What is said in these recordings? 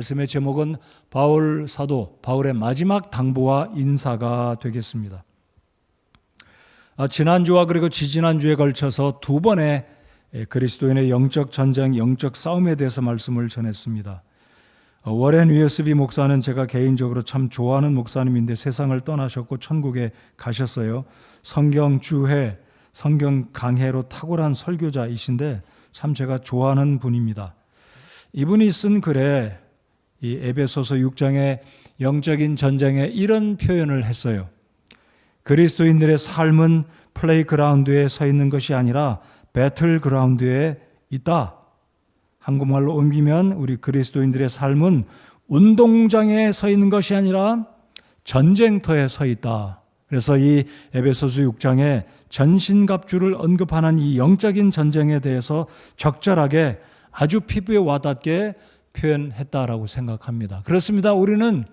말씀의 제목은 바울 사도, 바울의 마지막 당부와 인사가 되겠습니다. 지난주와 그리고 지지난주에 걸쳐서 두 번의 그리스도인의 영적 전쟁, 영적 싸움에 대해서 말씀을 전했습니다. 워렌 위어스비 목사는 제가 개인적으로 참 좋아하는 목사님인데 세상을 떠나셨고 천국에 가셨어요. 성경 주해, 성경 강해로 탁월한 설교자이신데 참 제가 좋아하는 분입니다. 이분이 쓴 글에 이 에베소서 6장의 영적인 전쟁에 이런 표현을 했어요. 그리스도인들의 삶은 플레이그라운드에 서 있는 것이 아니라 배틀그라운드에 있다. 한국말로 옮기면 우리 그리스도인들의 삶은 운동장에 서 있는 것이 아니라 전쟁터에 서 있다. 그래서 이 에베소서 6장에 전신갑주를 언급하는 이 영적인 전쟁에 대해서 적절하게 아주 피부에 와닿게 표현했다라고 생각합니다. 그렇습니다. 우리는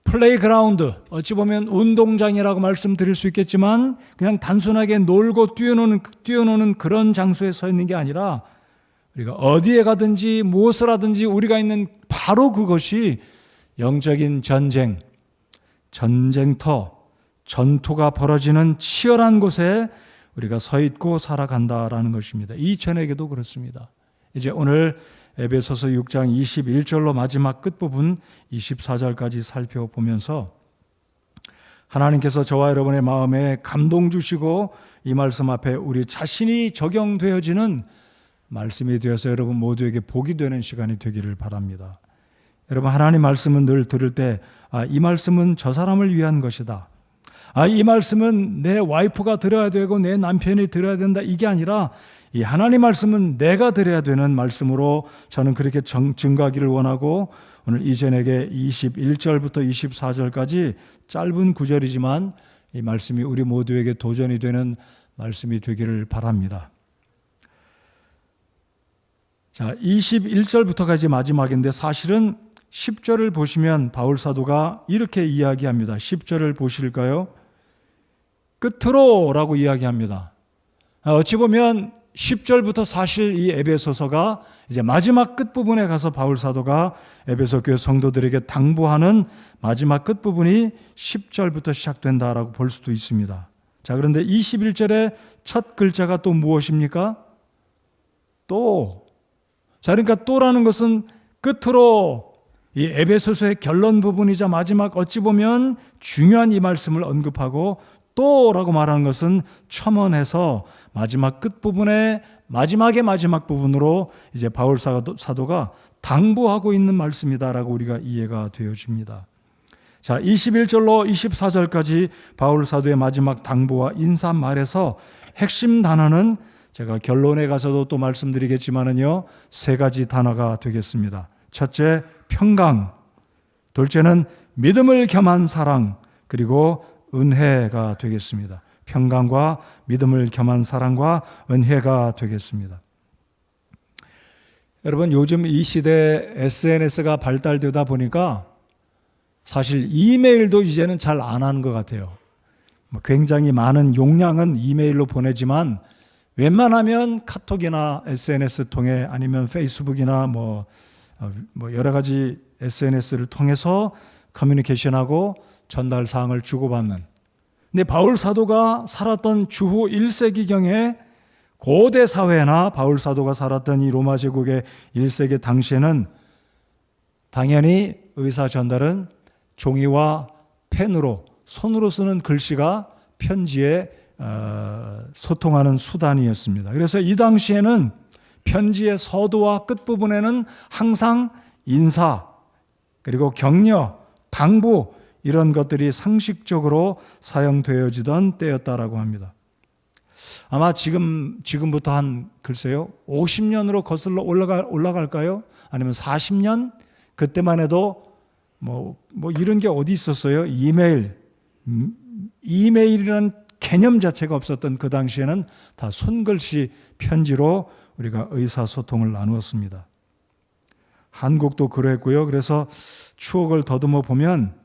플레이그라운드, 어찌 보면 운동장이라고 말씀드릴 수 있겠지만 그냥 단순하게 놀고 뛰어노는 그런 장소에 서 있는 게 아니라 우리가 어디에 가든지 무엇을 하든지 우리가 있는 바로 그것이 영적인 전쟁, 전쟁터, 전투가 벌어지는 치열한 곳에 우리가 서 있고 살아간다라는 것입니다. 이 저녁에도 그렇습니다. 이제 오늘 에베소서 6장 21절로 마지막 끝부분 24절까지 살펴보면서 하나님께서 저와 여러분의 마음에 감동 주시고 이 말씀 앞에 우리 자신이 적용되어지는 말씀이 되어서 여러분 모두에게 복이 되는 시간이 되기를 바랍니다. 여러분 하나님 말씀은 늘 들을 때 이 말씀은 저 사람을 위한 것이다. 이 말씀은 내 와이프가 들어야 되고 내 남편이 들어야 된다. 이게 아니라 이 하나님 말씀은 내가 들어야 되는 말씀으로 저는 그렇게 증거하기를 원하고 오늘 이전에게 21절부터 24절까지 짧은 구절이지만 이 말씀이 우리 모두에게 도전이 되는 말씀이 되기를 바랍니다. 자, 21절부터까지 마지막인데 사실은 10절을 보시면 바울 사도가 이렇게 이야기합니다. 10절을 보실까요? 끝으로 라고 이야기합니다. 어찌 보면 10절부터 사실 이 에베소서가 이제 마지막 끝부분에 가서 바울 사도가 에베소 교회 성도들에게 당부하는 마지막 끝부분이 10절부터 시작된다라고 볼 수도 있습니다. 자, 그런데 21절의 첫 글자가 또 무엇입니까? 또. 자, 그러니까 또라는 것은 끝으로 이 에베소서의 결론 부분이자 마지막 어찌 보면 중요한 이 말씀을 언급하고 또라고 말하는 것은 첨언해서 마지막 끝부분의 마지막의 마지막 부분으로 이제 바울 사도가 당부하고 있는 말씀이다라고 우리가 이해가 되어집니다. 자, 21절로 24절까지 바울 사도의 마지막 당부와 인사말에서 핵심 단어는 제가 결론에 가서도 또 말씀드리겠지만은요, 세 가지 단어가 되겠습니다. 첫째, 평강. 둘째는 믿음을 겸한 사랑. 그리고 은혜가 되겠습니다. 평강과 믿음을 겸한 사랑과 은혜가 되겠습니다. 여러분, 요즘 이 시대에 SNS가 발달되다 보니까 사실 이메일도 이제는 잘 안 하는 것 같아요. 굉장히 많은 용량은 이메일로 보내지만 웬만하면 카톡이나 SNS 통해 아니면 페이스북이나 뭐 여러 가지 SNS를 통해서 커뮤니케이션하고 전달 사항을 주고받는. 근데 바울 사도가 살았던 주후 1세기경에 고대 사회나 바울 사도가 살았던 이 로마 제국의 1세기 당시에는 당연히 의사 전달은 종이와 펜으로 손으로 쓰는 글씨가 편지에 소통하는 수단이었습니다. 그래서 이 당시에는 편지의 서두와 끝부분에는 항상 인사, 그리고 격려, 당부 이런 것들이 상식적으로 사용되어지던 때였다라고 합니다. 아마 지금부터 한 글쎄요 50년으로 거슬러 올라갈까요? 아니면 40년? 그때만 해도 뭐 이런 게 어디 있었어요? 이메일이라는 개념 자체가 없었던 그 당시에는 다 손글씨 편지로 우리가 의사소통을 나누었습니다. 한국도 그랬고요. 그래서 추억을 더듬어 보면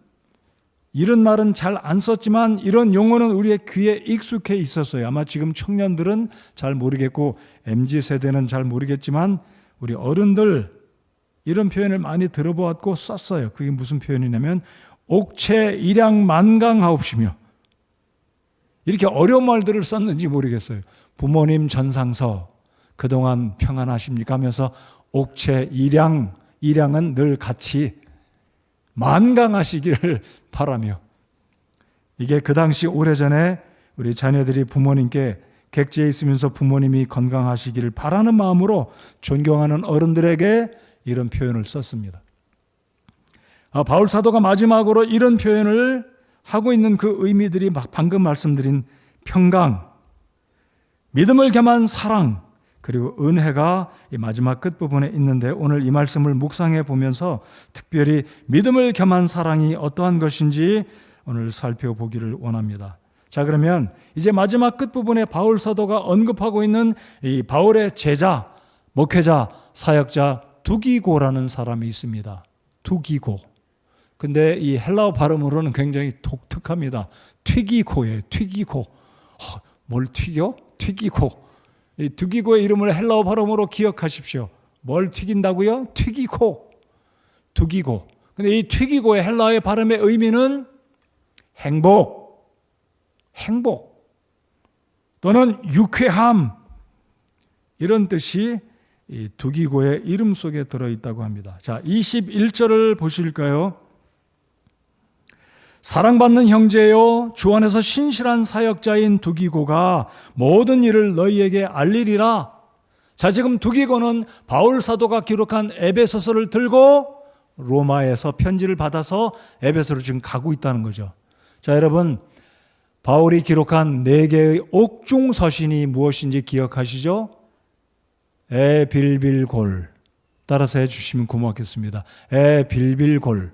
이런 말은 잘 안 썼지만 이런 용어는 우리의 귀에 익숙해 있었어요. 아마 지금 청년들은 잘 모르겠고 MZ세대는 잘 모르겠지만 우리 어른들 이런 표현을 많이 들어보았고 썼어요. 그게 무슨 표현이냐면 옥체 일양 만강하옵시며, 이렇게 어려운 말들을 썼는지 모르겠어요. 부모님 전상서 그동안 평안하십니까 하면서 옥체 일양은 늘 같이 만강하시기를 바라며, 이게 그 당시 오래전에 우리 자녀들이 부모님께 객지에 있으면서 부모님이 건강하시기를 바라는 마음으로 존경하는 어른들에게 이런 표현을 썼습니다. 바울 사도가 마지막으로 이런 표현을 하고 있는 그 의미들이 방금 말씀드린 평강, 믿음을 겸한 사랑, 그리고 은혜가 이 마지막 끝부분에 있는데, 오늘 이 말씀을 묵상해 보면서 특별히 믿음을 겸한 사랑이 어떠한 것인지 오늘 살펴보기를 원합니다. 자, 그러면 이제 마지막 끝부분에 바울 사도가 언급하고 있는 이 바울의 제자, 목회자, 사역자 두기고라는 사람이 있습니다. 두기고. 근데 이 헬라어 발음으로는 굉장히 독특합니다. 튀기고예요. 튀기고. 뭘 튀겨? 튀기고. 이 두기고의 이름을 헬라어 발음으로 기억하십시오. 뭘 튀긴다고요? 튀기고. 두기고. 근데 이 튀기고의 헬라어의 발음의 의미는 행복 또는 유쾌함, 이런 뜻이 이 두기고의 이름 속에 들어있다고 합니다. 자, 21절을 보실까요? 사랑받는 형제요, 주 안에서 신실한 사역자인 두기고가 모든 일을 너희에게 알리리라. 자, 지금 두기고는 바울 사도가 기록한 에베소서를 들고 로마에서 편지를 받아서 에베소로 지금 가고 있다는 거죠. 자, 여러분, 바울이 기록한 4개의 옥중 서신이 무엇인지 기억하시죠? 에빌빌골. 따라서 해주시면 고맙겠습니다. 에빌빌골.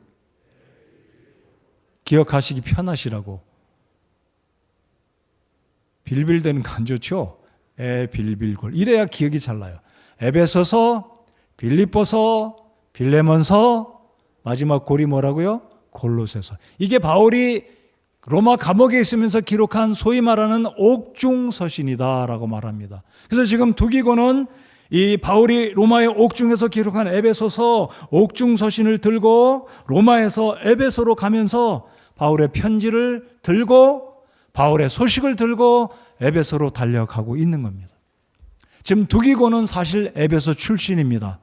기억하시기 편하시라고. 빌빌대는 거 안 좋죠? 에빌빌골. 이래야 기억이 잘 나요. 에베소서, 빌립보서, 빌레몬서, 마지막 골이 뭐라고요? 골로새서. 이게 바울이 로마 감옥에 있으면서 기록한 소위 말하는 옥중 서신이다라고 말합니다. 그래서 지금 두기고는 이 바울이 로마의 옥중에서 기록한 에베소서 옥중 서신을 들고 로마에서 에베소로 가면서 바울의 편지를 들고 바울의 소식을 들고 에베소로 달려가고 있는 겁니다. 지금 두기고는 사실 에베소 출신입니다.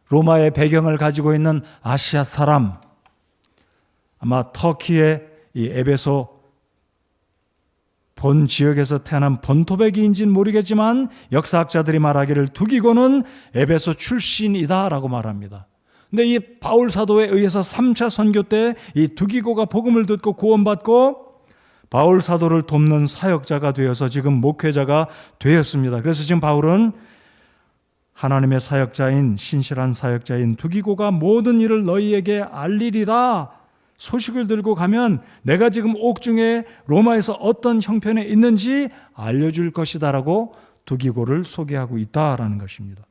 로마의 배경을 가지고 있는 아시아 사람, 아마 터키의 이 에베소 본 지역에서 태어난 본토백이인지는 모르겠지만 역사학자들이 말하기를 두기고는 에베소 출신이다라고 말합니다. 근데 이 바울 사도에 의해서 3차 선교 때 이 두기고가 복음을 듣고 구원받고 바울 사도를 돕는 사역자가 되어서 지금 목회자가 되었습니다. 그래서 지금 바울은 하나님의 사역자인 신실한 사역자인 두기고가 모든 일을 너희에게 알리리라, 소식을 들고 가면 내가 지금 옥중에 로마에서 어떤 형편에 있는지 알려줄 것이다라고 두기고를 소개하고 있다라는 것입니다.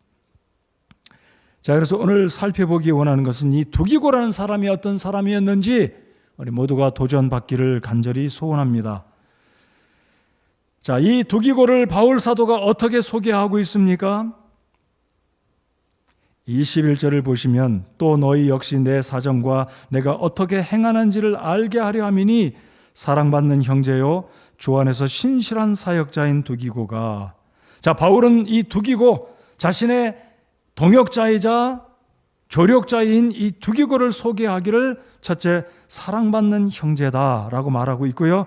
자, 그래서 오늘 살펴보기 원하는 것은 이 두기고라는 사람이 어떤 사람이었는지 우리 모두가 도전받기를 간절히 소원합니다. 자, 이 두기고를 바울 사도가 어떻게 소개하고 있습니까? 21절을 보시면 또 너희 역시 내 사정과 내가 어떻게 행하는지를 알게 하려 함이니 사랑받는 형제요 주 안에서 신실한 사역자인 두기고가. 자, 바울은 이 두기고, 자신의 동역자이자 조력자인 이 두기고를 소개하기를 첫째 사랑받는 형제다라고 말하고 있고요.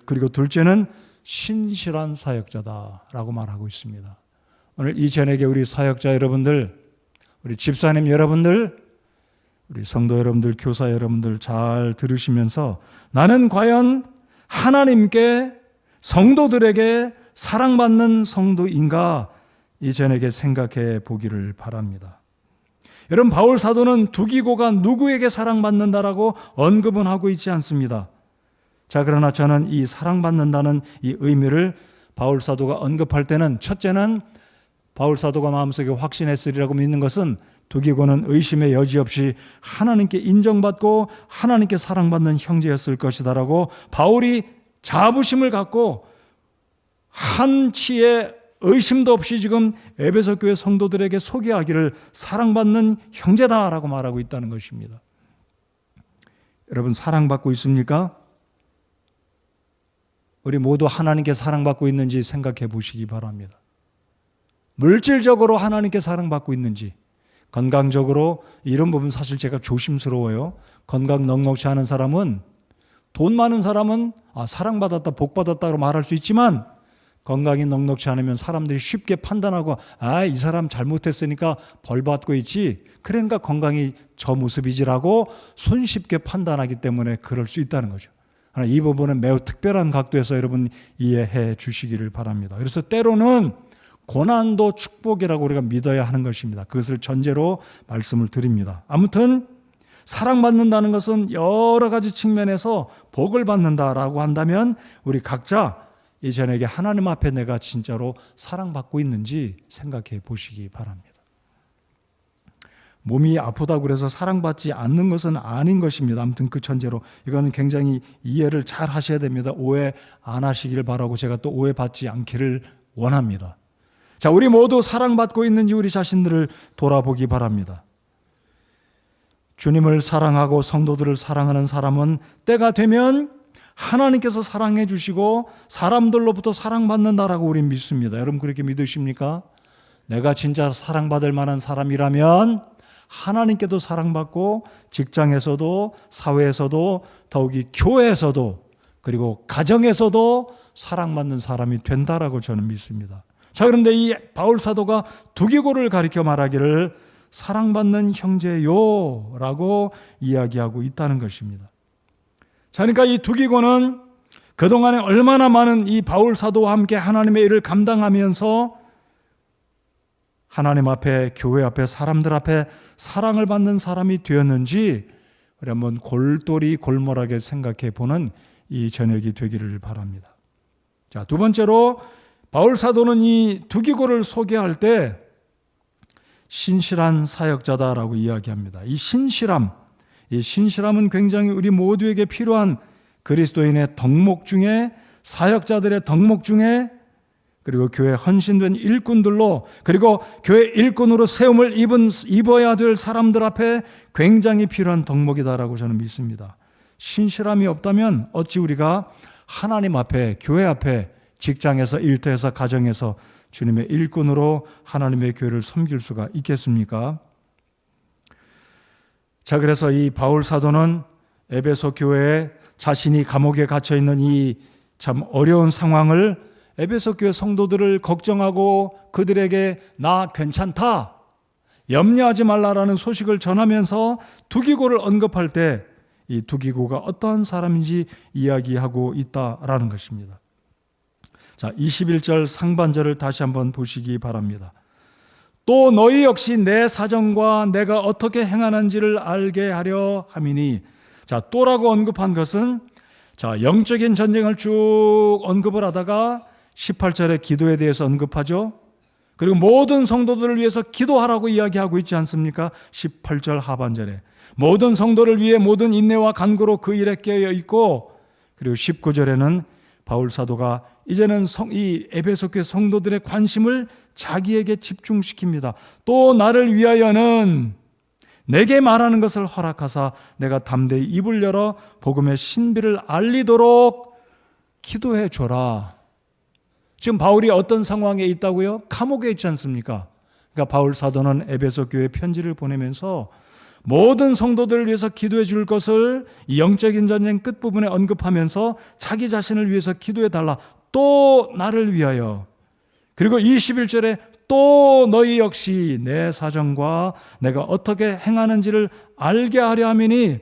그리고 둘째는 신실한 사역자다라고 말하고 있습니다. 오늘 이 저녁에 우리 사역자 여러분들, 우리 집사님 여러분들, 우리 성도 여러분들, 교사 여러분들 잘 들으시면서 나는 과연 하나님께, 성도들에게 사랑받는 성도인가 이 저녁에 생각해 보기를 바랍니다. 여러분, 바울 사도는 두기고가 누구에게 사랑받는다라고 언급은 하고 있지 않습니다. 자, 그러나 저는 이 사랑받는다는 이 의미를 바울 사도가 언급할 때는 첫째는 바울 사도가 마음속에 확신했으리라고 믿는 것은 두기고는 의심의 여지 없이 하나님께 인정받고 하나님께 사랑받는 형제였을 것이다라고 바울이 자부심을 갖고 한치의 의심도 없이 지금 에베소 교회 성도들에게 소개하기를 사랑받는 형제다라고 말하고 있다는 것입니다. 여러분, 사랑받고 있습니까? 우리 모두 하나님께 사랑받고 있는지 생각해 보시기 바랍니다. 물질적으로 하나님께 사랑받고 있는지, 건강적으로, 이런 부분 사실 제가 조심스러워요. 건강 넉넉지 않은 사람은, 돈 많은 사람은 사랑받았다, 복받았다고 말할 수 있지만, 건강이 넉넉지 않으면 사람들이 쉽게 판단하고 이 사람 잘못했으니까 벌 받고 있지, 그러니까 건강이 저 모습이지라고 손쉽게 판단하기 때문에 그럴 수 있다는 거죠. 이 부분은 매우 특별한 각도에서 여러분 이해해 주시기를 바랍니다. 그래서 때로는 고난도 축복이라고 우리가 믿어야 하는 것입니다. 그것을 전제로 말씀을 드립니다. 아무튼 사랑받는다는 것은 여러 가지 측면에서 복을 받는다라고 한다면 우리 각자 이 저녁에 하나님 앞에 내가 진짜로 사랑받고 있는지 생각해 보시기 바랍니다. 몸이 아프다고 그래서 사랑받지 않는 것은 아닌 것입니다. 아무튼 그 전제로 이거는 굉장히 이해를 잘 하셔야 됩니다. 오해 안 하시길 바라고 제가 또 오해받지 않기를 원합니다. 자, 우리 모두 사랑받고 있는지 우리 자신들을 돌아보기 바랍니다. 주님을 사랑하고 성도들을 사랑하는 사람은 때가 되면 하나님께서 사랑해 주시고 사람들로부터 사랑받는다라고 우린 믿습니다. 여러분 그렇게 믿으십니까? 내가 진짜 사랑받을 만한 사람이라면 하나님께도 사랑받고 직장에서도 사회에서도 더욱이 교회에서도 그리고 가정에서도 사랑받는 사람이 된다라고 저는 믿습니다. 자, 그런데 이 바울 사도가 두기고를 가리켜 말하기를 사랑받는 형제요 라고 이야기하고 있다는 것입니다. 자, 그러니까 이 두기고는 그동안에 얼마나 많은 이 바울 사도와 함께 하나님의 일을 감당하면서 하나님 앞에, 교회 앞에, 사람들 앞에 사랑을 받는 사람이 되었는지 우리 한번 골똘히 골몰하게 생각해 보는 이 저녁이 되기를 바랍니다. 자, 두 번째로 바울 사도는 이 두기고를 소개할 때 신실한 사역자다라고 이야기합니다. 이 신실함은 굉장히 우리 모두에게 필요한 그리스도인의 덕목 중에, 사역자들의 덕목 중에, 그리고 교회 헌신된 일꾼들로, 그리고 교회 일꾼으로 세움을 입어야 될 사람들 앞에 굉장히 필요한 덕목이다라고 저는 믿습니다. 신실함이 없다면 어찌 우리가 하나님 앞에, 교회 앞에, 직장에서, 일터에서, 가정에서 주님의 일꾼으로 하나님의 교회를 섬길 수가 있겠습니까? 자, 그래서 이 바울 사도는 에베소 교회에 자신이 감옥에 갇혀 있는 이 참 어려운 상황을 에베소 교회 성도들을 걱정하고 그들에게 나 괜찮다, 염려하지 말라라는 소식을 전하면서 두기고를 언급할 때 이 두기고가 어떠한 사람인지 이야기하고 있다라는 것입니다. 자, 21절 상반절을 다시 한번 보시기 바랍니다. 또 너희 역시 내 사정과 내가 어떻게 행하는지를 알게 하려 함이니. 자, 또라고 언급한 것은 영적인 전쟁을 쭉 언급을 하다가 18절에 기도에 대해서 언급하죠. 그리고 모든 성도들을 위해서 기도하라고 이야기하고 있지 않습니까? 18절 하반절에 모든 성도를 위해 모든 인내와 간구로 그 일에 깨어 있고, 그리고 19절에는 바울 사도가 이제는 이 에베소 교회 성도들의 관심을 자기에게 집중시킵니다. 또 나를 위하여는 내게 말하는 것을 허락하사 내가 담대히 입을 열어 복음의 신비를 알리도록 기도해 줘라. 지금 바울이 어떤 상황에 있다고요? 감옥에 있지 않습니까? 그러니까 바울 사도는 에베소 교회에 편지를 보내면서 모든 성도들을 위해서 기도해 줄 것을 이 영적인 전쟁 끝부분에 언급하면서 자기 자신을 위해서 기도해 달라. 또 나를 위하여. 그리고 21절에 또 너희 역시 내 사정과 내가 어떻게 행하는지를 알게 하려 함이니.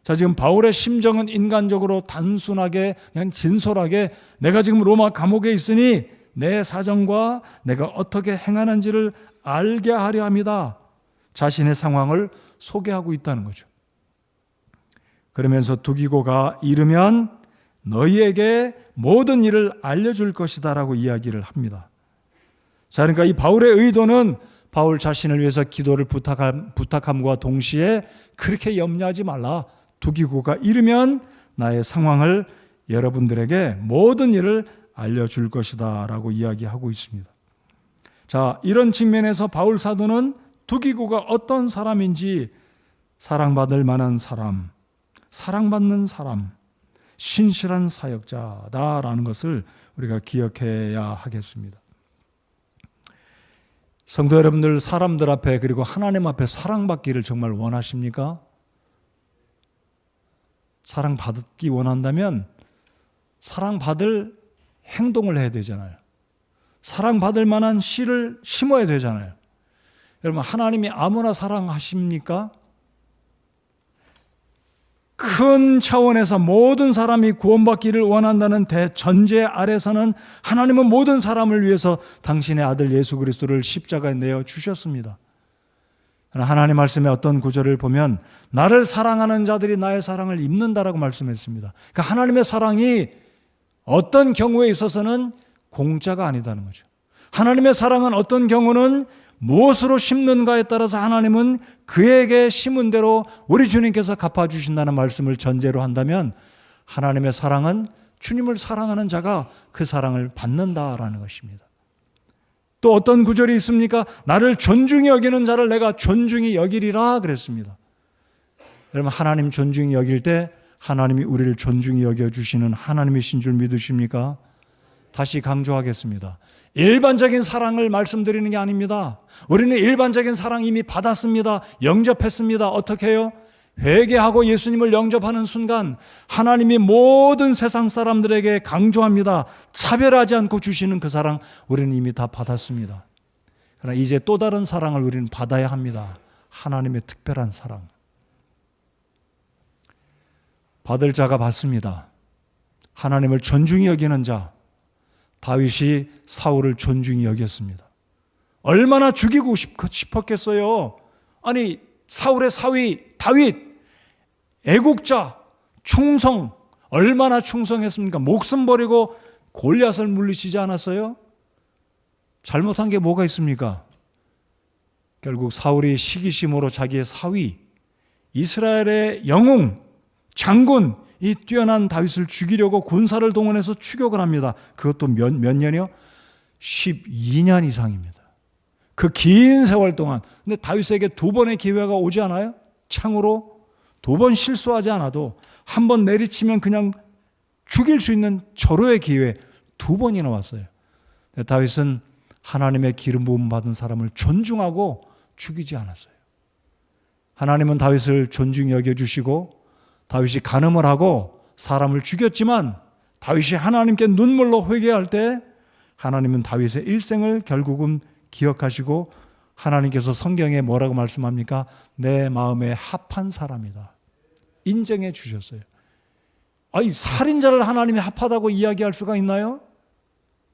자, 지금 바울의 심정은 인간적으로 단순하게 그냥 진솔하게 내가 지금 로마 감옥에 있으니 내 사정과 내가 어떻게 행하는지를 알게 하려 합니다. 자신의 상황을 소개하고 있다는 거죠. 그러면서 두기고가 이르면 너희에게 모든 일을 알려줄 것이다 라고 이야기를 합니다. 자, 그러니까 이 바울의 의도는 바울 자신을 위해서 기도를 부탁함과 동시에 그렇게 염려하지 말라. 두기고가 이르면 나의 상황을 여러분들에게 모든 일을 알려줄 것이다 라고 이야기하고 있습니다. 자, 이런 측면에서 바울 사도는 두기고가 어떤 사람인지 사랑받을 만한 사람, 사랑받는 사람, 신실한 사역자다라는 것을 우리가 기억해야 하겠습니다. 성도 여러분들, 사람들 앞에 그리고 하나님 앞에 사랑받기를 정말 원하십니까? 사랑받기 원한다면 사랑받을 행동을 해야 되잖아요. 사랑받을 만한 씨를 심어야 되잖아요. 여러분, 하나님이 아무나 사랑하십니까? 큰 차원에서 모든 사람이 구원받기를 원한다는 대전제 아래서는 하나님은 모든 사람을 위해서 당신의 아들 예수 그리스도를 십자가에 내어 주셨습니다. 하나님 말씀의 어떤 구절을 보면 나를 사랑하는 자들이 나의 사랑을 입는다라고 말씀했습니다. 그러니까 하나님의 사랑이 어떤 경우에 있어서는 공짜가 아니다는 거죠. 하나님의 사랑은 어떤 경우는 무엇으로 심는가에 따라서 하나님은 그에게 심은 대로 우리 주님께서 갚아주신다는 말씀을 전제로 한다면 하나님의 사랑은 주님을 사랑하는 자가 그 사랑을 받는다라는 것입니다. 또 어떤 구절이 있습니까? 나를 존중히 여기는 자를 내가 존중히 여기리라 그랬습니다. 여러분, 하나님 존중히 여길 때 하나님이 우리를 존중히 여겨주시는 하나님이신 줄 믿으십니까? 다시 강조하겠습니다. 일반적인 사랑을 말씀드리는 게 아닙니다. 우리는 일반적인 사랑 이미 받았습니다. 영접했습니다. 어떻게 해요? 회개하고 예수님을 영접하는 순간 하나님이 모든 세상 사람들에게 강조합니다. 차별하지 않고 주시는 그 사랑 우리는 이미 다 받았습니다. 그러나 이제 또 다른 사랑을 우리는 받아야 합니다. 하나님의 특별한 사랑. 받을 자가 받습니다. 하나님을 존중히 여기는 자, 다윗이 사울을 존중히 여겼습니다. 얼마나 죽이고 싶었겠어요. 아니, 사울의 사위 다윗, 애국자, 충성, 얼마나 충성했습니까? 목숨 버리고 골리앗을 물리치지 않았어요? 잘못한 게 뭐가 있습니까? 결국 사울이 시기심으로 자기의 사위, 이스라엘의 영웅, 장군, 이 뛰어난 다윗을 죽이려고 군사를 동원해서 추격을 합니다. 그것도 몇 년이요? 12년 이상입니다. 그 긴 세월 동안. 근데 다윗에게 2번의 기회가 오지 않아요? 창으로 2번 실수하지 않아도 한 번 내리치면 그냥 죽일 수 있는 절호의 기회 2번이나 왔어요. 근데 다윗은 하나님의 기름 부음 받은 사람을 존중하고 죽이지 않았어요. 하나님은 다윗을 존중히 여겨주시고 다윗이 간음을 하고 사람을 죽였지만 다윗이 하나님께 눈물로 회개할 때 하나님은 다윗의 일생을 결국은 기억하시고 하나님께서 성경에 뭐라고 말씀합니까? 내 마음에 합한 사람이다. 인정해 주셨어요. 아니, 살인자를 하나님이 합하다고 이야기할 수가 있나요?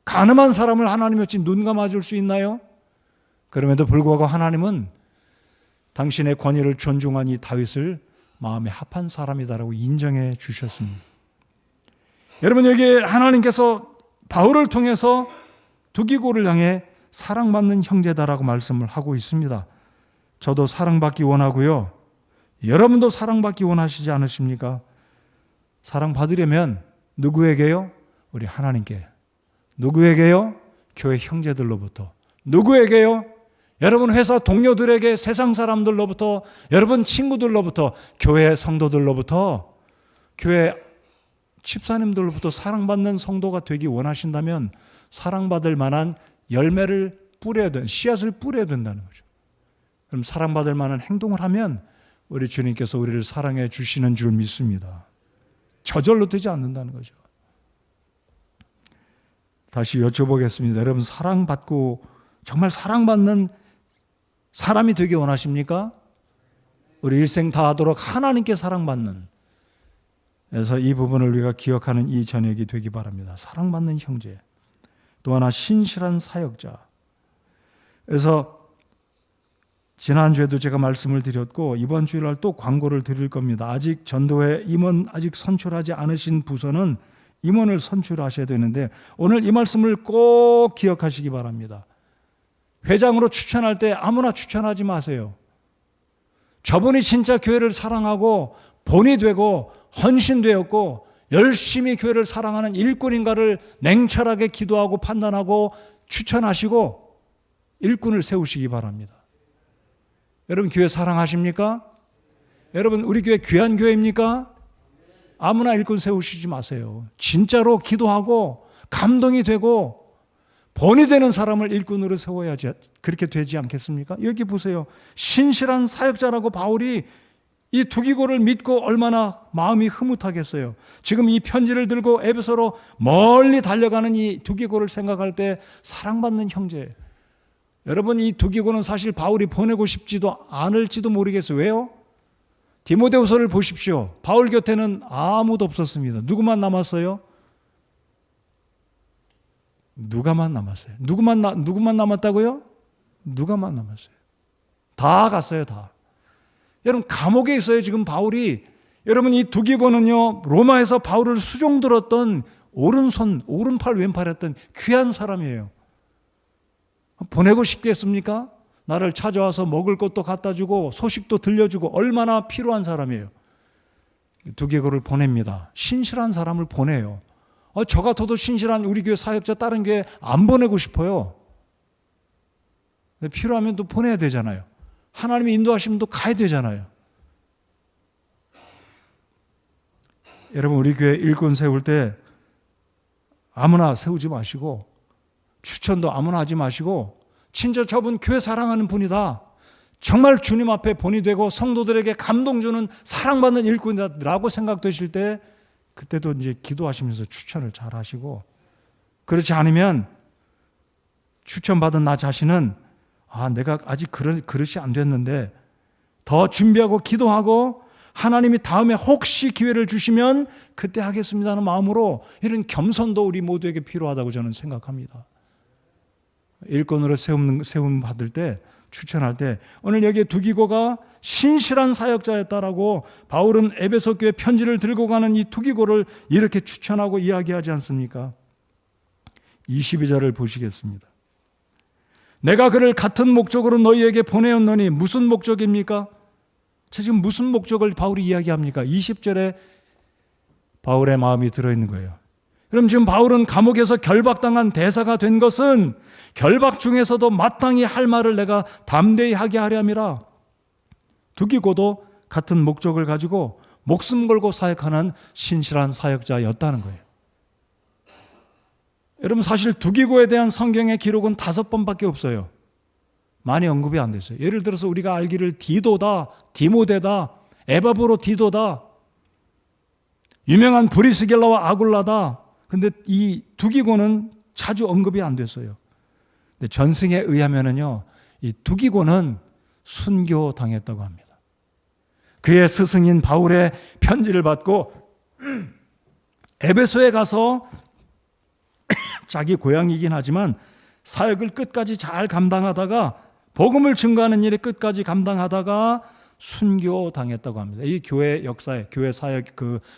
간음한 사람을 하나님이 어찌 눈 감아줄 수 있나요? 그럼에도 불구하고 하나님은 당신의 권위를 존중한 이 다윗을 마음에 합한 사람이다라고 인정해 주셨습니다. 여러분, 여기에 하나님께서 바울을 통해서 두기고를 향해 사랑받는 형제다라고 말씀을 하고 있습니다. 저도 사랑받기 원하고요. 여러분도 사랑받기 원하시지 않으십니까? 사랑받으려면 누구에게요? 우리 하나님께. 누구에게요? 교회 형제들로부터. 누구에게요? 여러분 회사 동료들에게, 세상 사람들로부터, 여러분 친구들로부터, 교회 성도들로부터, 교회 집사님들로부터 사랑받는 성도가 되기 원하신다면 사랑받을 만한 열매를 뿌려야 된다, 씨앗을 뿌려야 된다는 거죠. 그럼 사랑받을 만한 행동을 하면 우리 주님께서 우리를 사랑해 주시는 줄 믿습니다. 저절로 되지 않는다는 거죠. 다시 여쭤보겠습니다. 여러분, 사랑받고 정말 사랑받는 사람이 되기 원하십니까? 우리 일생 다하도록 하나님께 사랑받는, 그래서 이 부분을 우리가 기억하는 이 저녁이 되기 바랍니다. 사랑받는 형제, 또 하나 신실한 사역자. 그래서 지난주에도 제가 말씀을 드렸고 이번 주일날 또 광고를 드릴 겁니다. 아직 전도회 임원 아직 선출하지 않으신 부서는 임원을 선출하셔야 되는데 오늘 이 말씀을 꼭 기억하시기 바랍니다. 회장으로 추천할 때 아무나 추천하지 마세요. 저분이 진짜 교회를 사랑하고 본이 되고 헌신되었고 열심히 교회를 사랑하는 일꾼인가를 냉철하게 기도하고 판단하고 추천하시고 일꾼을 세우시기 바랍니다. 여러분 교회 사랑하십니까? 여러분 우리 교회 귀한 교회입니까? 아무나 일꾼 세우시지 마세요. 진짜로 기도하고 감동이 되고 본이 되는 사람을 일꾼으로 세워야지 그렇게 되지 않겠습니까? 여기 보세요. 신실한 사역자라고 바울이 이 두기고를 믿고 얼마나 마음이 흐뭇하겠어요. 지금 이 편지를 들고 에베소로 멀리 달려가는 이 두기고를 생각할 때 사랑받는 형제. 여러분 이 두기고는 사실 바울이 보내고 싶지도 않을지도 모르겠어요. 왜요? 디모데후서를 보십시오. 바울 곁에는 아무도 없었습니다. 누구만 남았어요? 누가만 남았어요. 누구만 남았다고요? 누가만 남았어요. 다 갔어요, 다. 여러분 감옥에 있어요, 지금 바울이. 여러분 이 두기고는요, 로마에서 바울을 수종 들었던 오른손, 오른팔, 왼팔 했던 귀한 사람이에요. 보내고 싶겠습니까? 나를 찾아와서 먹을 것도 갖다 주고 소식도 들려주고 얼마나 필요한 사람이에요. 두기고를 보냅니다. 신실한 사람을 보내요. 저 같아도 신실한 우리 교회 사역자 다른 교회 안 보내고 싶어요. 필요하면 또 보내야 되잖아요. 하나님이 인도하시면 또 가야 되잖아요. 여러분 우리 교회 일꾼 세울 때 아무나 세우지 마시고 추천도 아무나 하지 마시고 진짜 저분 교회 사랑하는 분이다. 정말 주님 앞에 본이 되고 성도들에게 감동 주는 사랑받는 일꾼이다라고 생각되실 때 그때도 이제 기도하시면서 추천을 잘 하시고, 그렇지 않으면 추천받은 나 자신은 내가 아직 그릇이 안 됐는데 더 준비하고 기도하고 하나님이 다음에 혹시 기회를 주시면 그때 하겠습니다는 마음으로 이런 겸손도 우리 모두에게 필요하다고 저는 생각합니다. 일꾼으로 세움 받을 때 추천할 때 오늘 여기에 두기고가 신실한 사역자였다라고 바울은 에베소 교회 편지를 들고 가는 이 두기고를 이렇게 추천하고 이야기하지 않습니까? 22절을 보시겠습니다. 내가 그를 같은 목적으로 너희에게 보내었노니 무슨 목적입니까? 지금 무슨 목적을 바울이 이야기합니까? 20절에 바울의 마음이 들어있는 거예요. 그럼 지금 바울은 감옥에서 결박당한 대사가 된 것은 결박 중에서도 마땅히 할 말을 내가 담대히 하게 하려 함이라. 두기고도 같은 목적을 가지고 목숨 걸고 사역하는 신실한 사역자였다는 거예요. 여러분 사실 두기고에 대한 성경의 기록은 5번밖에 없어요. 많이 언급이 안 됐어요. 예를 들어서 우리가 알기를 디도다, 디모데다, 에바브로 디도다, 유명한 브리스길라와 아굴라다. 근데 이 두기고는 자주 언급이 안 됐어요. 근데 전승에 의하면은요, 이 두기고는 순교당했다고 합니다. 그의 스승인 바울의 편지를 받고 에베소에 가서 자기 고향이긴 하지만 사역을 끝까지 잘 감당하다가 복음을 증거하는 일에 끝까지 감당하다가 순교당했다고 합니다. 이 교회 역사에, 교회 사역,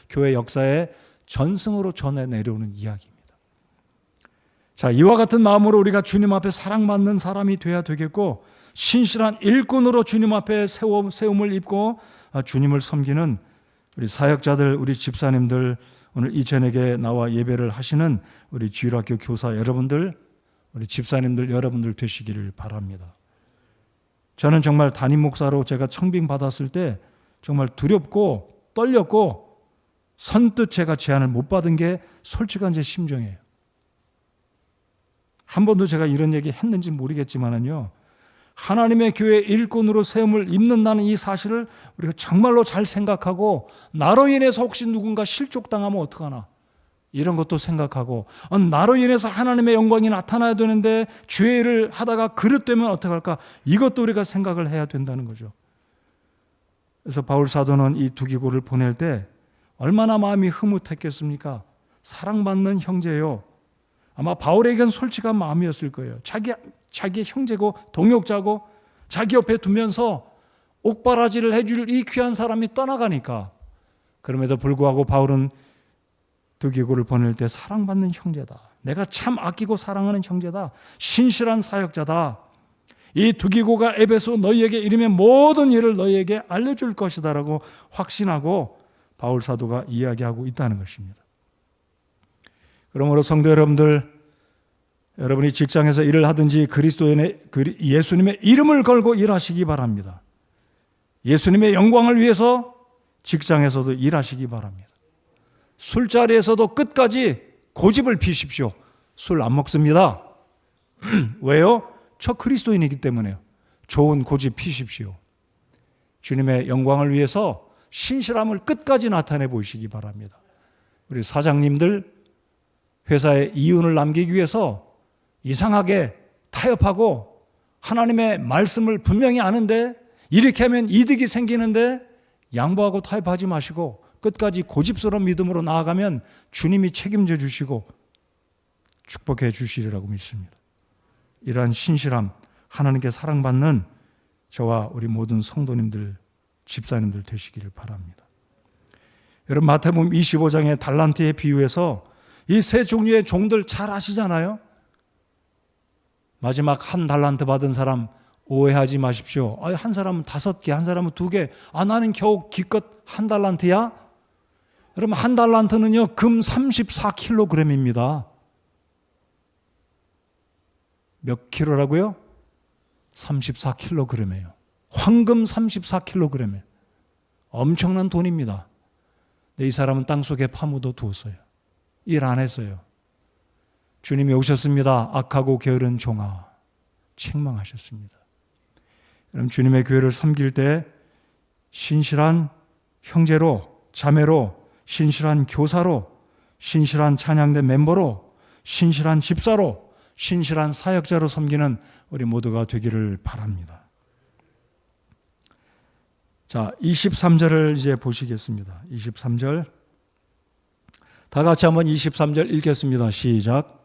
교회 역사에 전승으로 전해 내려오는 이야기입니다. 자, 이와 같은 마음으로 우리가 주님 앞에 사랑받는 사람이 돼야 되겠고, 신실한 일꾼으로 주님 앞에 세움을 입고 주님을 섬기는 우리 사역자들, 우리 집사님들, 오늘 이 저녁에 나와 예배를 하시는 우리 주일학교 교사 여러분들, 우리 집사님들 여러분들 되시기를 바랍니다. 저는 정말 담임 목사로 제가 청빙 받았을 때 정말 두렵고 떨렸고 선뜻 제가 제안을 못 받은 게 솔직한 제 심정이에요. 한 번도 제가 이런 얘기 했는지 모르겠지만은요, 하나님의 교회 일꾼으로 세움을 입는다는 이 사실을 우리가 정말로 잘 생각하고, 나로 인해서 혹시 누군가 실족당하면 어떡하나 이런 것도 생각하고, 나로 인해서 하나님의 영광이 나타나야 되는데 주의 일을 하다가 그릇되면 어떡할까, 이것도 우리가 생각을 해야 된다는 거죠. 그래서 바울 사도는 이 두기고를 보낼 때 얼마나 마음이 흐뭇했겠습니까? 사랑받는 형제요. 아마 바울에겐 솔직한 마음이었을 거예요. 자기 형제고 동역자고 자기 옆에 두면서 옥바라지를 해줄 이 귀한 사람이 떠나가니까, 그럼에도 불구하고 바울은 두기고를 보낼 때 사랑받는 형제다, 내가 참 아끼고 사랑하는 형제다, 신실한 사역자다, 이 두기고가 에베소 너희에게 이르면 모든 일을 너희에게 알려줄 것이다 라고 확신하고 바울 사도가 이야기하고 있다는 것입니다. 그러므로 성도 여러분들, 여러분이 직장에서 일을 하든지 예수님의 이름을 걸고 일하시기 바랍니다. 예수님의 영광을 위해서 직장에서도 일하시기 바랍니다. 술자리에서도 끝까지 고집을 피십시오. 술 안 먹습니다. 왜요? 저 그리스도인이기 때문에요. 좋은 고집 피십시오. 주님의 영광을 위해서 신실함을 끝까지 나타내 보시기 바랍니다. 우리 사장님들 회사에 이윤을 남기기 위해서 이상하게 타협하고 하나님의 말씀을 분명히 아는데 이렇게 하면 이득이 생기는데 양보하고 타협하지 마시고 끝까지 고집스러운 믿음으로 나아가면 주님이 책임져 주시고 축복해 주시리라고 믿습니다. 이러한 신실함, 하나님께 사랑받는 저와 우리 모든 성도님들, 집사님들 되시기를 바랍니다. 여러분, 마태복음 25장의 달란트의 비유에서 이 세 종류의 종들 잘 아시잖아요. 마지막 한 달란트 받은 사람 오해하지 마십시오. 한 사람은 5개, 한 사람은 2개. 나는 겨우 기껏 한 달란트야? 여러분, 한 달란트는요, 금 34kg입니다. 몇 킬로라고요? 34kg이에요. 황금 34kg이에요. 엄청난 돈입니다. 근데 이 사람은 땅속에 파묻어 두었어요. 일 안 했어요. 주님이 오셨습니다. 악하고 게으른 종아, 책망하셨습니다. 여러분, 주님의 교회를 섬길 때 신실한 형제로, 자매로, 신실한 교사로, 신실한 찬양대 멤버로, 신실한 집사로, 신실한 사역자로 섬기는 우리 모두가 되기를 바랍니다. 자, 23절을 이제 보시겠습니다. 23절. 다 같이 한번 23절 읽겠습니다. 시작.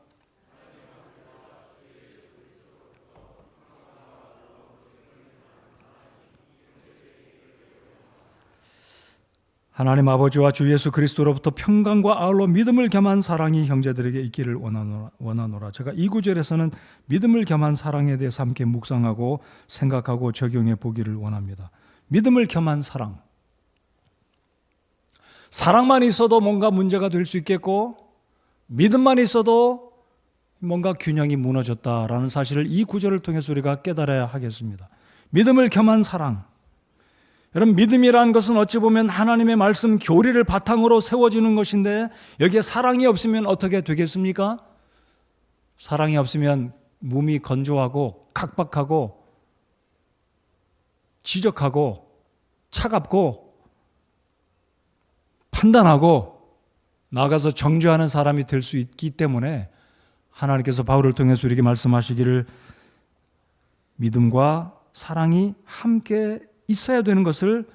하나님 아버지와 주 예수 그리스도로부터 평강과 아울러 믿음을 겸한 사랑이 형제들에게 있기를 원하노라. 제가 이 구절에서는 믿음을 겸한 사랑에 대해서 함께 묵상하고 생각하고 적용해 보기를 원합니다. 믿음을 겸한 사랑. 사랑만 있어도 뭔가 문제가 될 수 있겠고 믿음만 있어도 뭔가 균형이 무너졌다라는 사실을 이 구절을 통해서 우리가 깨달아야 하겠습니다. 믿음을 겸한 사랑. 여러분, 믿음이라는 것은 어찌 보면 하나님의 말씀 교리를 바탕으로 세워지는 것인데 여기에 사랑이 없으면 어떻게 되겠습니까? 사랑이 없으면 몸이 건조하고 각박하고 지적하고 차갑고 판단하고 나아가서 정죄하는 사람이 될 수 있기 때문에 하나님께서 바울을 통해서 우리에게 말씀하시기를 믿음과 사랑이 함께 있어야 되는 것을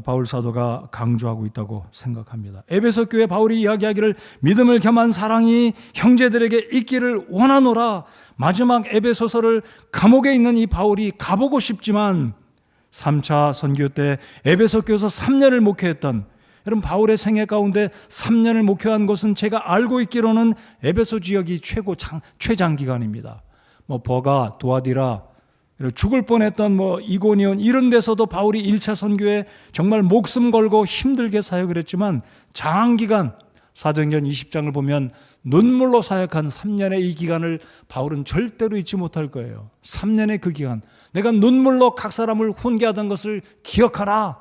바울 사도가 강조하고 있다고 생각합니다. 에베소 교회 바울이 이야기하기를 믿음을 겸한 사랑이 형제들에게 있기를 원하노라. 마지막 에베소서를 감옥에 있는 이 바울이 가보고 싶지만 3차 선교 때 에베소 교회에서 3년을 목회했던, 여러분, 바울의 생애 가운데 3년을 목회한 것은 제가 알고 있기로는 에베소 지역이 최장기간입니다. 버가, 도아디라, 죽을 뻔했던 이고니온 이런 데서도 바울이 1차 선교에 정말 목숨 걸고 힘들게 사역을 했지만 장기간 사도행전 20장을 보면 눈물로 사역한 3년의 이 기간을 바울은 절대로 잊지 못할 거예요. 3년의 그 기간, 내가 눈물로 각 사람을 훈계하던 것을 기억하라.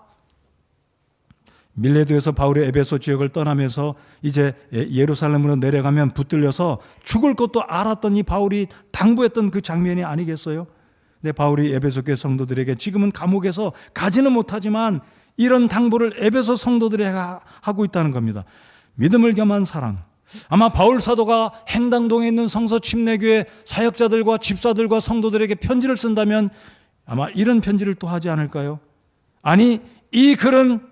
밀레도에서 바울의 에베소 지역을 떠나면서 이제 예루살렘으로 내려가면 붙들려서 죽을 것도 알았던 이 바울이 당부했던 그 장면이 아니겠어요? 근데 바울이 에베소 교회 성도들에게 지금은 감옥에서 가지는 못하지만 이런 당부를 에베소 성도들에게 하고 있다는 겁니다. 믿음을 겸한 사랑. 아마 바울 사도가 행당동에 있는 성서 침례교회 사역자들과 집사들과 성도들에게 편지를 쓴다면 아마 이런 편지를 또 하지 않을까요? 아니, 이 글은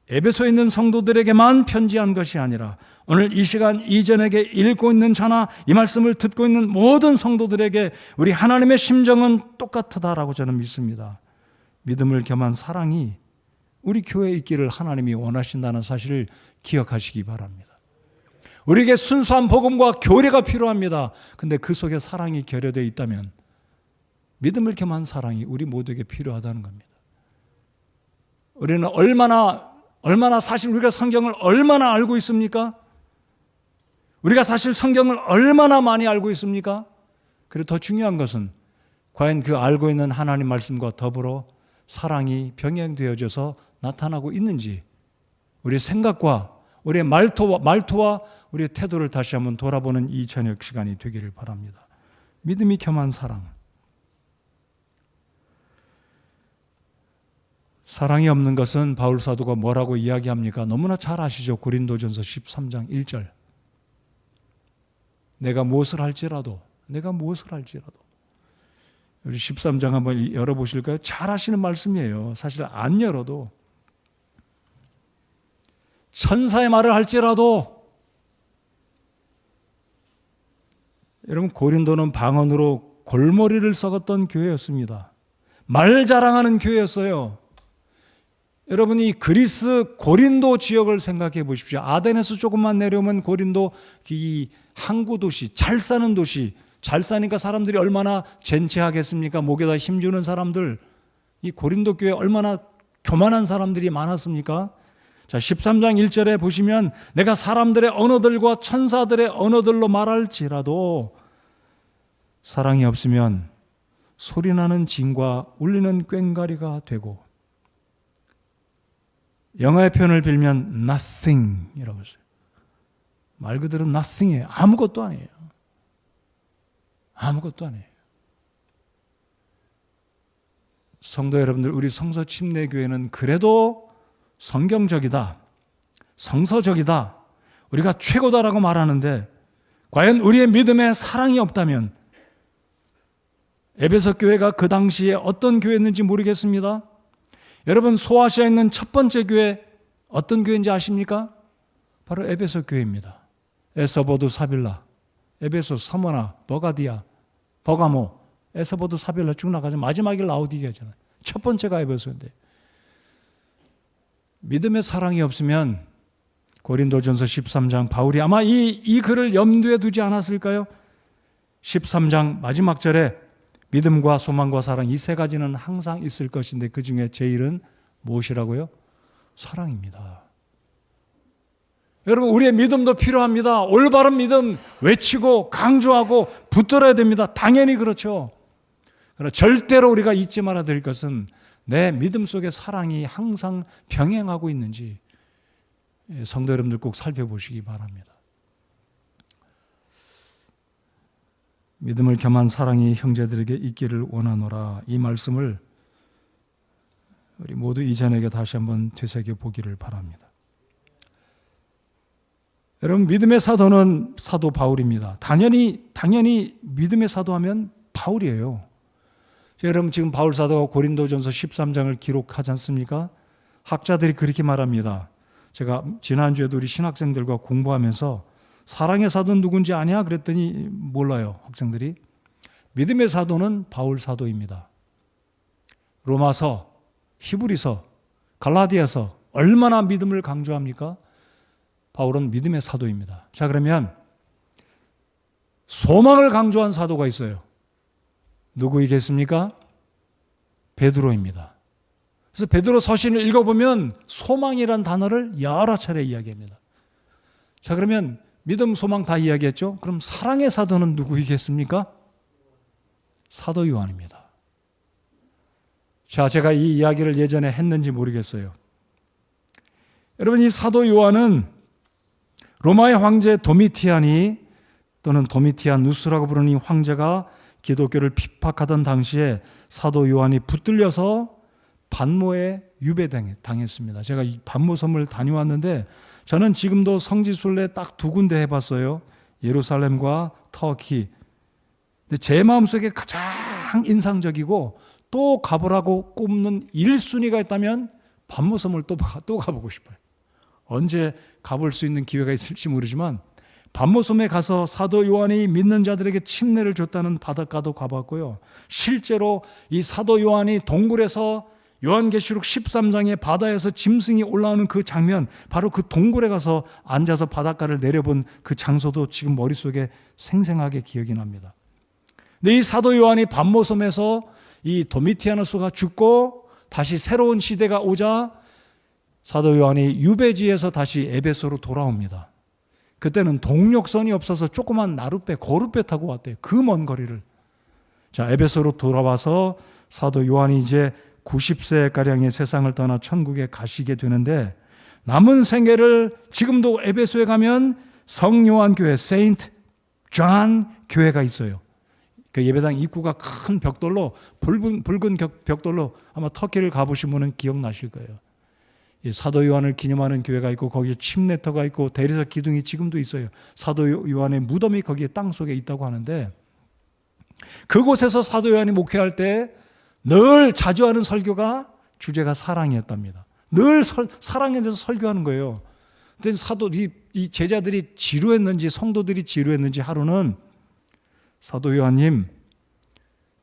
에베소에 있는 성도들에게만 편지한 것이 아니라 오늘 이 시간 이전에게 읽고 있는 저나 이 말씀을 듣고 있는 모든 성도들에게 우리 하나님의 심정은 똑같다라고 저는 믿습니다. 믿음을 겸한 사랑이 우리 교회에 있기를 하나님이 원하신다는 사실을 기억하시기 바랍니다. 우리에게 순수한 복음과 교리가 필요합니다. 근데 그 속에 사랑이 결여되어 있다면 믿음을 겸한 사랑이 우리 모두에게 필요하다는 겁니다. 우리는 얼마나 사실 우리가 성경을 얼마나 알고 있습니까? 우리가 사실 성경을 얼마나 많이 알고 있습니까? 그리고 더 중요한 것은 과연 그 알고 있는 하나님 말씀과 더불어 사랑이 병행되어져서 나타나고 있는지 우리의 생각과 우리의 말투와 우리의 태도를 다시 한번 돌아보는 이 저녁 시간이 되기를 바랍니다. 믿음이 겸한 사랑. 사랑이 없는 것은 바울 사도가 뭐라고 이야기합니까? 너무나 잘 아시죠? 고린도전서 13장 1절. 내가 무엇을 할지라도 우리 13장 한번 열어보실까요? 잘 아시는 말씀이에요. 사실 안 열어도 천사의 말을 할지라도. 여러분, 고린도는 방언으로 골머리를 썩었던 교회였습니다. 말 자랑하는 교회였어요. 여러분이 그리스 고린도 지역을 생각해 보십시오. 아덴에서 조금만 내려오면 고린도 이 항구 도시, 잘 사는 도시, 잘 사니까 사람들이 얼마나 젠체하겠습니까? 목에다 힘주는 사람들. 이 고린도 교회 얼마나 교만한 사람들이 많았습니까? 자, 13장 1절에 보시면 내가 사람들의 언어들과 천사들의 언어들로 말할지라도 사랑이 없으면 소리나는 징과 울리는 꽹과리가 되고, 영어의 표현을 빌면 nothing이라고 했어요. 말 그대로 nothing이에요. 아무것도 아니에요. 아무것도 아니에요. 성도 여러분들, 우리 성서 침례교회는 그래도 성경적이다, 성서적이다, 우리가 최고다라고 말하는데 과연 우리의 믿음에 사랑이 없다면 에베소 교회가 그 당시에 어떤 교회였는지 모르겠습니다. 여러분, 소아시아에 있는 첫 번째 교회 어떤 교회인지 아십니까? 바로 에베소 교회입니다. 에서보두 사빌라, 에베소, 서머나, 버가디아, 버가모, 에서보두 사빌라 쭉 나가죠. 마지막에 라오디게잖아요. 첫 번째가 에베소인데 믿음의 사랑이 없으면 고린도전서 13장 바울이 아마 이 글을 염두에 두지 않았을까요? 13장 마지막 절에 믿음과 소망과 사랑 이 세 가지는 항상 있을 것인데 그 중에 제일은 무엇이라고요? 사랑입니다. 여러분, 우리의 믿음도 필요합니다. 올바른 믿음 외치고 강조하고 붙들어야 됩니다. 당연히 그렇죠. 그러나 절대로 우리가 잊지 말아야 될 것은 내 믿음 속에 사랑이 항상 병행하고 있는지 성도 여러분들 꼭 살펴보시기 바랍니다. 믿음을 겸한 사랑이 형제들에게 있기를 원하노라. 이 말씀을 우리 모두 이전에게 다시 한번 되새겨 보기를 바랍니다. 여러분, 믿음의 사도는 사도 바울입니다. 당연히 믿음의 사도하면 바울이에요. 여러분, 지금 바울 사도가 고린도전서 13장을 기록하지 않습니까? 학자들이 그렇게 말합니다. 제가 지난주에도 우리 신학생들과 공부하면서 사랑의 사도는 누군지 아냐? 그랬더니 몰라요, 학생들이. 믿음의 사도는 바울 사도입니다. 로마서, 히브리서, 갈라디아서 얼마나 믿음을 강조합니까? 바울은 믿음의 사도입니다. 자, 그러면 소망을 강조한 사도가 있어요. 누구이겠습니까? 베드로입니다. 그래서 베드로 서신을 읽어보면 소망이란 단어를 여러 차례 이야기합니다. 자, 그러면 믿음, 소망 다 이야기했죠? 그럼 사랑의 사도는 누구이겠습니까? 사도 요한입니다. 자, 제가 이 이야기를 예전에 했는지 모르겠어요. 여러분, 이 사도 요한은 로마의 황제 도미티안이, 또는 도미티안 누스라고 부르는 이 황제가 기독교를 핍박하던 당시에 사도 요한이 붙들려서 반모에 유배당했습니다. 제가 이 반모섬을 다녀왔는데 저는 지금도 성지순례 딱 두 군데 해봤어요. 예루살렘과 터키. 근데 제 마음속에 가장 인상적이고 또 가보라고 꼽는 1순위가 있다면 반모섬을 또 가보고 싶어요. 언제 가볼 수 있는 기회가 있을지 모르지만 반모섬에 가서 사도 요한이 믿는 자들에게 침례를 줬다는 바닷가도 가봤고요. 실제로 이 사도 요한이 동굴에서 요한계시록 13장의 바다에서 짐승이 올라오는 그 장면, 바로 그 동굴에 가서 앉아서 바닷가를 내려본 그 장소도 지금 머릿속에 생생하게 기억이 납니다. 근데 이 사도 요한이 반모섬에서 이 도미티아누스가 죽고 다시 새로운 시대가 오자 사도 요한이 유배지에서 다시 에베소로 돌아옵니다. 그때는 동력선이 없어서 조그만 나룻배, 고룻배 타고 왔대요. 그 먼 거리를. 자, 에베소로 돌아와서 사도 요한이 이제 90세가량의 세상을 떠나 천국에 가시게 되는데, 남은 생애를 지금도 에베소에 가면 성요한 교회, 세인트 존 교회가 있어요. 그 예배당 입구가 큰 벽돌로, 붉은 벽돌로, 아마 터키를 가보신 분은 기억나실 거예요. 사도 요한을 기념하는 교회가 있고, 거기에 침례터가 있고, 대리석 기둥이 지금도 있어요. 사도 요한의 무덤이 거기에 땅속에 있다고 하는데, 그곳에서 사도 요한이 목회할 때 늘 자주 하는 설교가 주제가 사랑이었답니다. 늘 사랑에 대해서 설교하는 거예요. 근데 이 제자들이 지루했는지, 성도들이 지루했는지 하루는, 사도 요한님,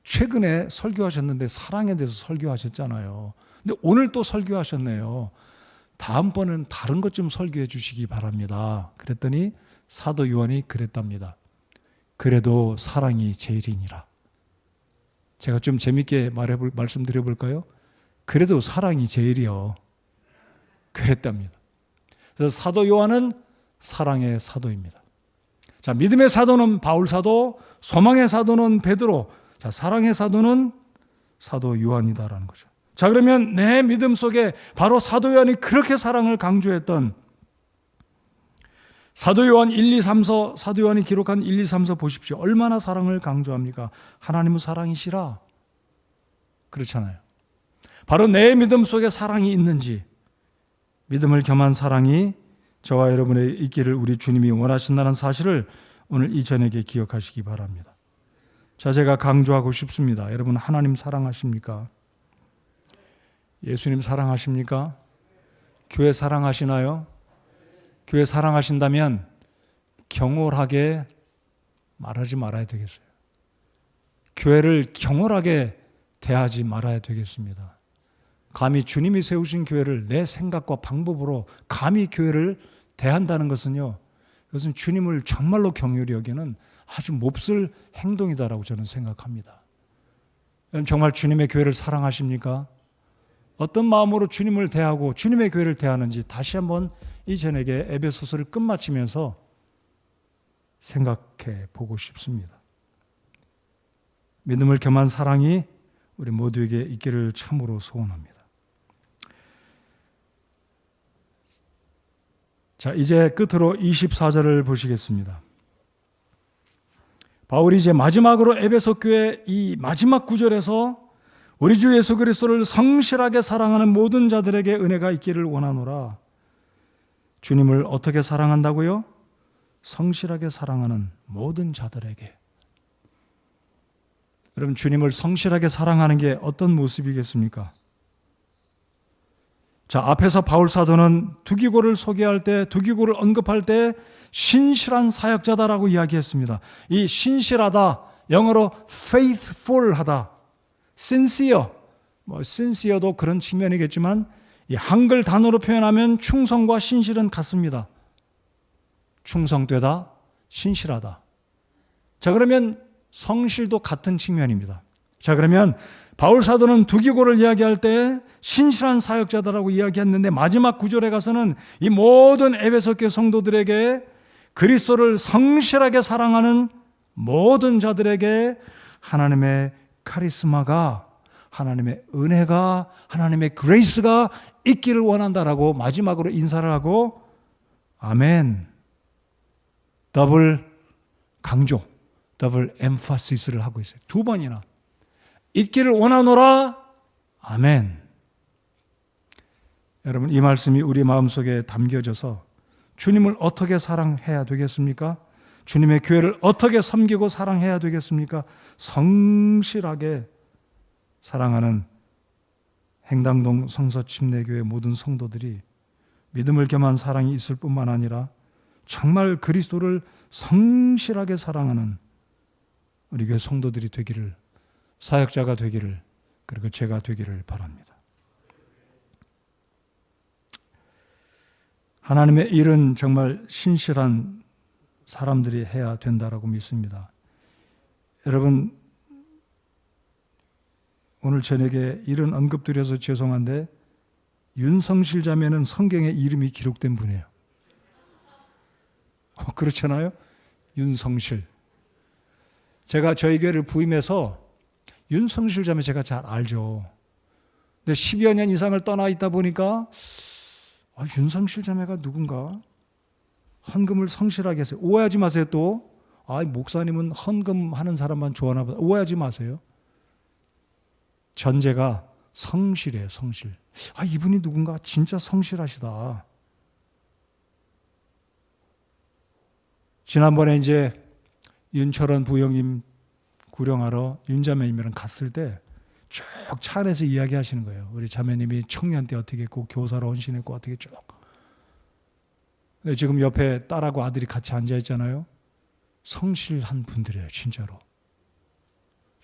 최근에 설교하셨는데 사랑에 대해서 설교하셨잖아요. 근데 오늘 또 설교하셨네요. 다음번은 다른 것 좀 설교해 주시기 바랍니다. 그랬더니 사도 요한이 그랬답니다. 그래도 사랑이 제일이니라. 제가 좀 재밌게 말씀드려볼까요? 그래도 사랑이 제일이요. 그랬답니다. 그래서 사도 요한은 사랑의 사도입니다. 자, 믿음의 사도는 바울 사도, 소망의 사도는 베드로, 자, 사랑의 사도는 사도 요한이다라는 거죠. 자, 그러면 내 믿음 속에 바로 사도 요한이 그렇게 사랑을 강조했던 사도 요한 1, 2, 3서, 사도 요한이 기록한 1, 2, 3서 보십시오. 얼마나 사랑을 강조합니까? 하나님은 사랑이시라. 그렇잖아요. 바로 내 믿음 속에 사랑이 있는지, 믿음을 겸한 사랑이 저와 여러분의 있기를 우리 주님이 원하신다는 사실을 오늘 이 저녁에 기억하시기 바랍니다. 자, 제가 강조하고 싶습니다. 여러분, 하나님 사랑하십니까? 예수님 사랑하십니까? 교회 사랑하시나요? 교회 사랑하신다면 경홀하게 말하지 말아야 되겠어요. 교회를 경홀하게 대하지 말아야 되겠습니다. 감히 주님이 세우신 교회를 내 생각과 방법으로 감히 교회를 대한다는 것은요, 그것은 주님을 정말로 경휼히 여기는 아주 몹쓸 행동이다라고 저는 생각합니다. 여러분, 정말 주님의 교회를 사랑하십니까? 어떤 마음으로 주님을 대하고 주님의 교회를 대하는지 다시 한번 이 저녁에 에베소서를 끝마치면서 생각해 보고 싶습니다. 믿음을 겸한 사랑이 우리 모두에게 있기를 참으로 소원합니다. 자, 이제 끝으로 24절을 보시겠습니다. 바울이 이제 마지막으로 에베소 교회 이 마지막 구절에서 우리 주 예수 그리스도를 성실하게 사랑하는 모든 자들에게 은혜가 있기를 원하노라. 주님을 어떻게 사랑한다고요? 성실하게 사랑하는 모든 자들에게. 여러분, 주님을 성실하게 사랑하는 게 어떤 모습이겠습니까? 자, 앞에서 바울 사도는 두기고를 소개할 때, 두기고를 언급할 때 신실한 사역자다라고 이야기했습니다. 이 신실하다, 영어로 faithful하다, sincere, sincere도 그런 측면이겠지만 이 한글 단어로 표현하면 충성과 신실은 같습니다. 충성되다, 신실하다. 자, 그러면 성실도 같은 측면입니다. 자, 그러면 바울 사도는 두기고를 이야기할 때 신실한 사역자다라고 이야기했는데, 마지막 구절에 가서는 이 모든 에베소 교회 성도들에게 그리스도를 성실하게 사랑하는 모든 자들에게 하나님의 카리스마가, 하나님의 은혜가, 하나님의 그레이스가 있기를 원한다라고 마지막으로 인사를 하고 아멘, 더블 강조, 더블 엠파시스를 하고 있어요. 두 번이나 있기를 원하노라, 아멘. 여러분, 이 말씀이 우리 마음속에 담겨져서 주님을 어떻게 사랑해야 되겠습니까? 주님의 교회를 어떻게 섬기고 사랑해야 되겠습니까? 성실하게 사랑하는 행당동 성서침례교회 모든 성도들이 믿음을 겸한 사랑이 있을 뿐만 아니라 정말 그리스도를 성실하게 사랑하는 우리 교회 성도들이 되기를, 사역자가 되기를, 그리고 제가 되기를 바랍니다. 하나님의 일은 정말 신실한 사람들이 해야 된다라고 믿습니다. 여러분, 오늘 저녁에 이런 언급드려서 죄송한데 윤성실 자매는 성경에 이름이 기록된 분이에요. 그렇잖아요? 윤성실. 제가 저희 교회를 부임해서 윤성실 자매 제가 잘 알죠. 근데 10여 년 이상을 떠나 있다 보니까 윤성실 자매가 누군가? 헌금을 성실하게 했어요. 오해하지 마세요 또. 목사님은 헌금하는 사람만 좋아하나 보다. 오해하지 마세요. 전제가 성실이에요. 성실. 이분이 누군가? 진짜 성실하시다. 지난번에 이제 윤철원 부형님 구령하러 윤자매님이랑 갔을 때 쭉 차 안에서 이야기하시는 거예요. 우리 자매님이 청년 때 어떻게 했고 교사로 헌신했고 어떻게 쭉. 지금 옆에 딸하고 아들이 같이 앉아 있잖아요. 성실한 분들이에요. 진짜로.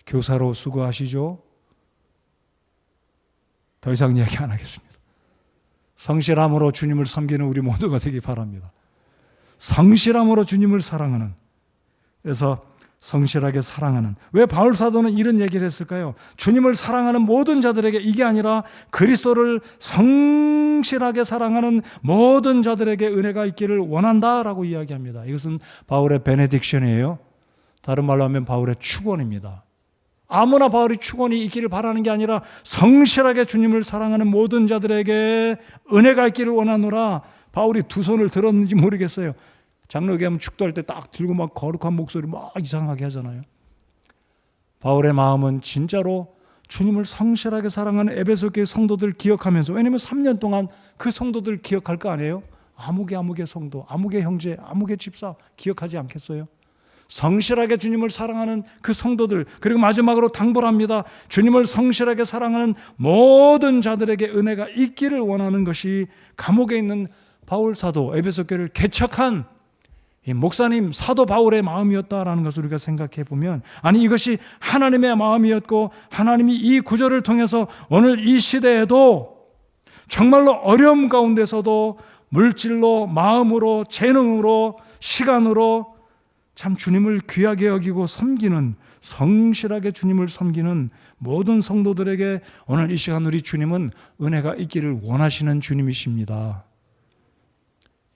교사로 수고하시죠. 더 이상 이야기 안 하겠습니다. 성실함으로 주님을 섬기는 우리 모두가 되기 바랍니다. 성실함으로 주님을 사랑하는, 그래서 성실하게 사랑하는. 왜 바울 사도는 이런 얘기를 했을까요? 주님을 사랑하는 모든 자들에게, 이게 아니라 그리스도를 성실하게 사랑하는 모든 자들에게 은혜가 있기를 원한다라고 이야기합니다. 이것은 바울의 베네딕션이에요. 다른 말로 하면 바울의 축원입니다. 아무나 바울이 축원이 있기를 바라는 게 아니라 성실하게 주님을 사랑하는 모든 자들에게 은혜가 있기를 원하노라. 바울이 두 손을 들었는지 모르겠어요. 장로교회 하면 축도할 때 딱 들고 막 거룩한 목소리 막 이상하게 하잖아요. 바울의 마음은 진짜로 주님을 성실하게 사랑하는 에베소 교회 성도들 기억하면서, 왜냐하면 3년 동안 그 성도들 기억할 거 아니에요? 아무개 성도, 아무개 형제, 아무개 집사 기억하지 않겠어요? 성실하게 주님을 사랑하는 그 성도들, 그리고 마지막으로 당부를 합니다. 주님을 성실하게 사랑하는 모든 자들에게 은혜가 있기를 원하는 것이 감옥에 있는 바울 사도, 에베소 교회를 개척한 이 목사님 사도 바울의 마음이었다라는 것을 우리가 생각해 보면, 이것이 하나님의 마음이었고, 하나님이 이 구절을 통해서 오늘 이 시대에도 정말로 어려움 가운데서도 물질로, 마음으로, 재능으로, 시간으로 참 주님을 귀하게 여기고 섬기는, 성실하게 주님을 섬기는 모든 성도들에게 오늘 이 시간 우리 주님은 은혜가 있기를 원하시는 주님이십니다.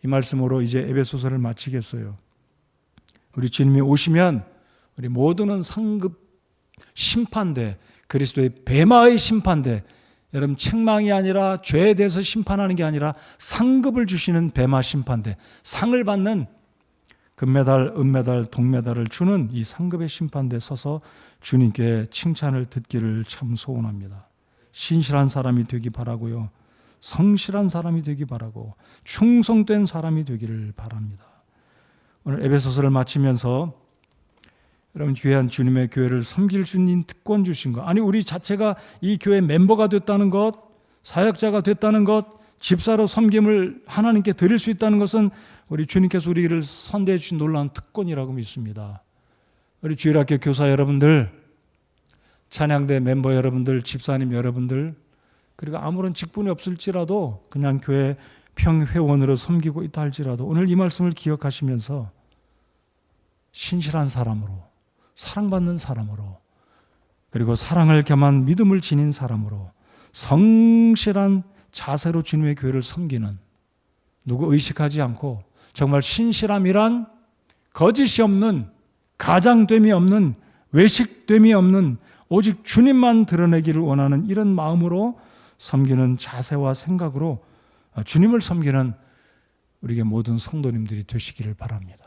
이 말씀으로 이제 에베소서를 마치겠어요. 우리 주님이 오시면 우리 모두는 상급 심판대, 그리스도의 베마의 심판대, 여러분 책망이 아니라 죄에 대해서 심판하는 게 아니라 상급을 주시는 베마 심판대, 상을 받는 금메달, 은메달, 동메달을 주는 이 상급의 심판대에 서서 주님께 칭찬을 듣기를 참 소원합니다. 신실한 사람이 되기 바라고요. 성실한 사람이 되기 바라고 충성된 사람이 되기를 바랍니다. 오늘 에베소서를 마치면서 여러분, 귀한 주님의 교회를 섬길 수 있는 특권 주신 것, 우리 자체가 이 교회 멤버가 됐다는 것, 사역자가 됐다는 것, 집사로 섬김을 하나님께 드릴 수 있다는 것은 우리 주님께서 우리를 선대해 주신 놀라운 특권이라고 믿습니다. 우리 주일학교 교사 여러분들, 찬양대 멤버 여러분들, 집사님 여러분들, 그리고 아무런 직분이 없을지라도 그냥 교회 평회원으로 섬기고 있다 할지라도 오늘 이 말씀을 기억하시면서 신실한 사람으로, 사랑받는 사람으로, 그리고 사랑을 겸한 믿음을 지닌 사람으로 성실한 자세로 주님의 교회를 섬기는, 누구 의식하지 않고 정말 신실함이란 거짓이 없는, 가장됨이 없는, 외식됨이 없는 오직 주님만 드러내기를 원하는 이런 마음으로 섬기는 자세와 생각으로 주님을 섬기는 우리에게 모든 성도님들이 되시기를 바랍니다.